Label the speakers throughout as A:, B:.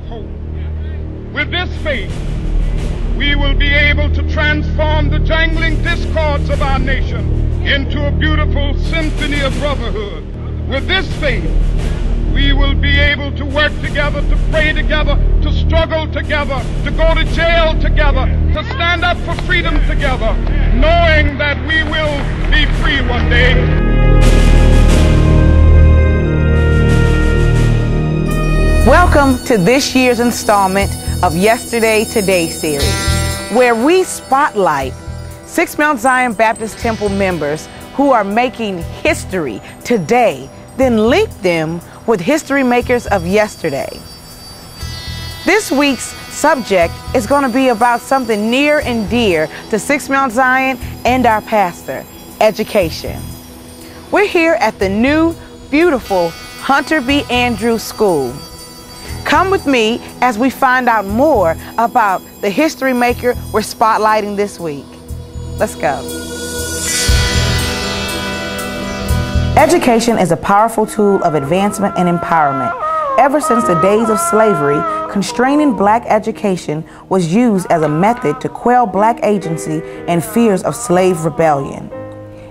A: hope. With this faith, we will be able to transform the jangling discords of our nation into a beautiful symphony of brotherhood. With this faith, we will be able to work together, to pray together, to struggle together, to go to jail together, to stand up for freedom together, knowing that we will be free one day.
B: Welcome to this year's installment of Yesterday Today series, where we spotlight 6 Mount Zion Baptist Temple members who are making history today, then link them with history makers of yesterday. This week's subject is going to be about something near and dear to 6 Mount Zion and our pastor, education. We're here at the new, beautiful Hunter B. Andrews School. Come with me as we find out more about the history maker we're spotlighting this week. Let's go. Education is a powerful tool of advancement and empowerment. Ever since the days of slavery, constraining black education was used as a method to quell black agency and fears of slave rebellion.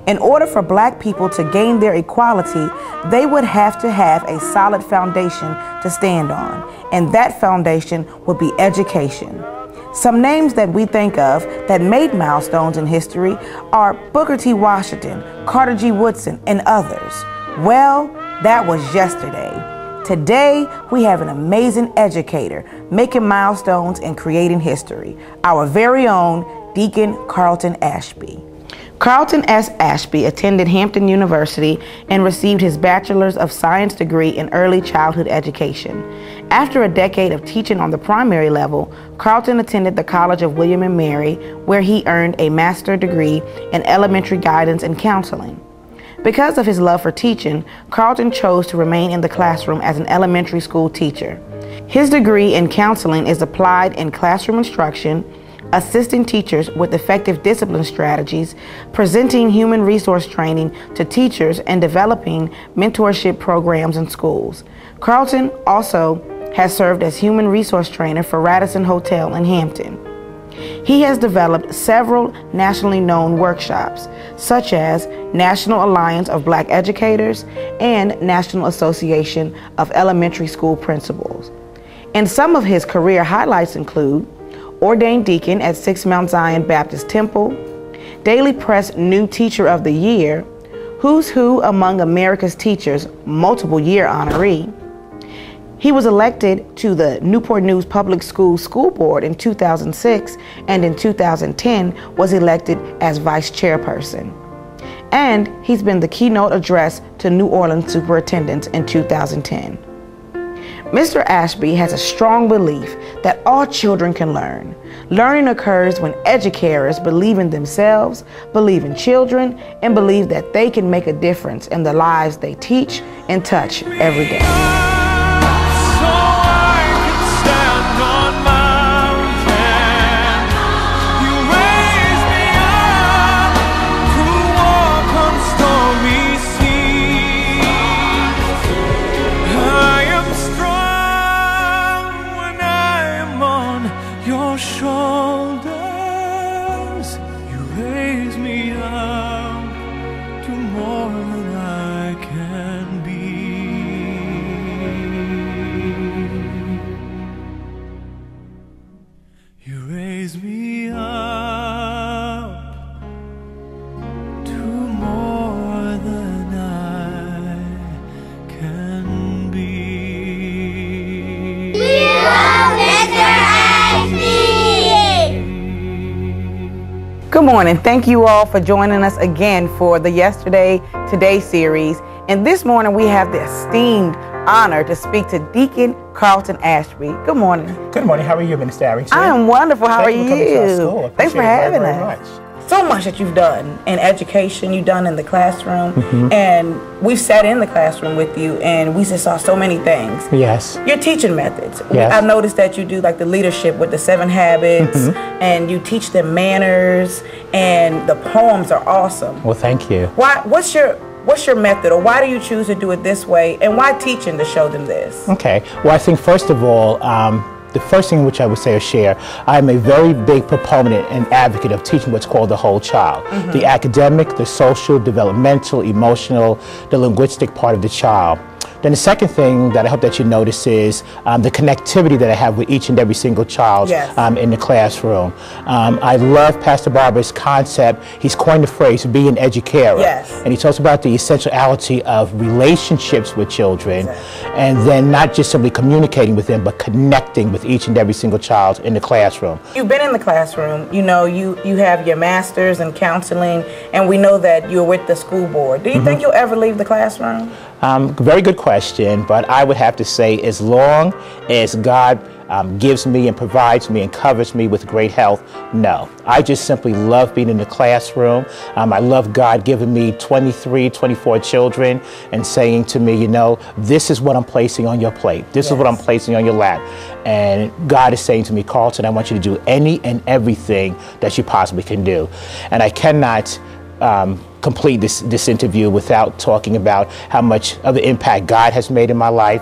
B: In order for black people to gain their equality, they would have to have a solid foundation to stand on, and that foundation would be education. Some names that we think of that made milestones in history are Booker T. Washington, Carter G. Woodson, and others. Well, that was yesterday. Today, we have an amazing educator making milestones and creating history, our very own Deacon Carlton Ashby. Carlton S. Ashby attended Hampton University and received his Bachelor's of Science degree in early childhood education. After a decade of teaching on the primary level, Carlton attended the College of William and Mary, where he earned a master's degree in elementary guidance and counseling. Because of his love for teaching, Carlton chose to remain in the classroom as an elementary school teacher. His degree in counseling is applied in classroom instruction, assisting teachers with effective discipline strategies, presenting human resource training to teachers, and developing mentorship programs in schools. Carlton also has served as human resource trainer for Radisson Hotel in Hampton. He has developed several nationally known workshops, such as National Alliance of Black Educators and National Association of Elementary School Principals. And some of his career highlights include ordained deacon at 6 Mount Zion Baptist Temple, Daily Press New Teacher of the Year, Who's Who Among America's Teachers, multiple year honoree. He was elected to the Newport News Public Schools School Board in 2006, and in 2010 was elected as vice chairperson. And he's been the keynote address to New Orleans superintendents in 2010. Mr. Ashby has a strong belief that all children can learn. Learning occurs when educators believe in themselves, believe in children, and believe that they can make a difference in the lives they teach and touch every day. Good morning. Thank you all for joining us again for the Yesterday Today series. And this morning we have the esteemed honor to speak to Deacon Carlton Ashby. Good morning.
C: Good morning. How are you, Minister Arrington?
B: I am wonderful. How are you?
C: Thanks
B: for having
C: very
B: us. So much that you've done in education, you've done in the classroom, and we've sat in the classroom with you, and we just saw so many things.
C: Yes.
B: Your teaching methods.
C: Yes.
B: I've noticed that you do like the leadership with the 7 habits, and you teach them manners, and the poems are awesome.
C: Well, thank you.
B: What's your What's your method, or why do you choose to do it this way, and why teaching to show them this?
C: Okay. Well, I think first of all, the first thing which I would say or share, I'm a very big proponent and advocate of teaching what's called the whole child. The academic, the social, developmental, emotional, the linguistic part of the child. Then the second thing that I hope that you notice is the connectivity that I have with each and every single child in the classroom. I love Pastor Barber's concept. He's coined the phrase, be an educator. And he talks about the essentiality of relationships with children, and then not just simply communicating with them, but connecting with each and every single child in the classroom.
B: You've been in the classroom, you know, you have your master's in counseling, and we know that you're with the school board. Do you think you'll ever leave the classroom?
C: Very good question, but I would have to say as long as God gives me and provides me and covers me with great health, no. I just simply love being in the classroom. I love God giving me 23, 24 children and saying to me, you know, this is what I'm placing on your plate. This is what I'm placing on your lap. And God is saying to me, Carlton, I want you to do any and everything that you possibly can do. And I cannot complete this interview without talking about how much of an impact God has made in my life.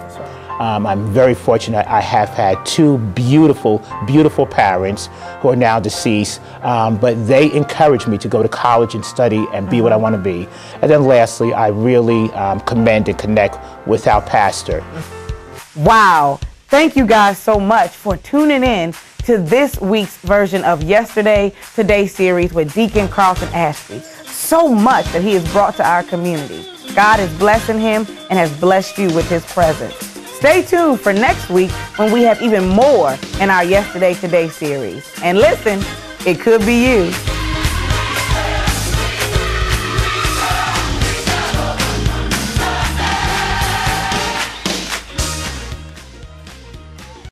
C: I'm very fortunate. I have had two beautiful, beautiful parents who are now deceased, but they encouraged me to go to college and study and be what I want to be. And then lastly, I really commend and connect with our pastor.
B: Wow. Thank you guys so much for tuning in to this week's version of Yesterday, Today series with Deacon Carlton Ashby. So much that he has brought to our community. God is blessing him and has blessed you with his presence. Stay tuned for next week when we have even more in our Yesterday Today series. And listen, it could be you.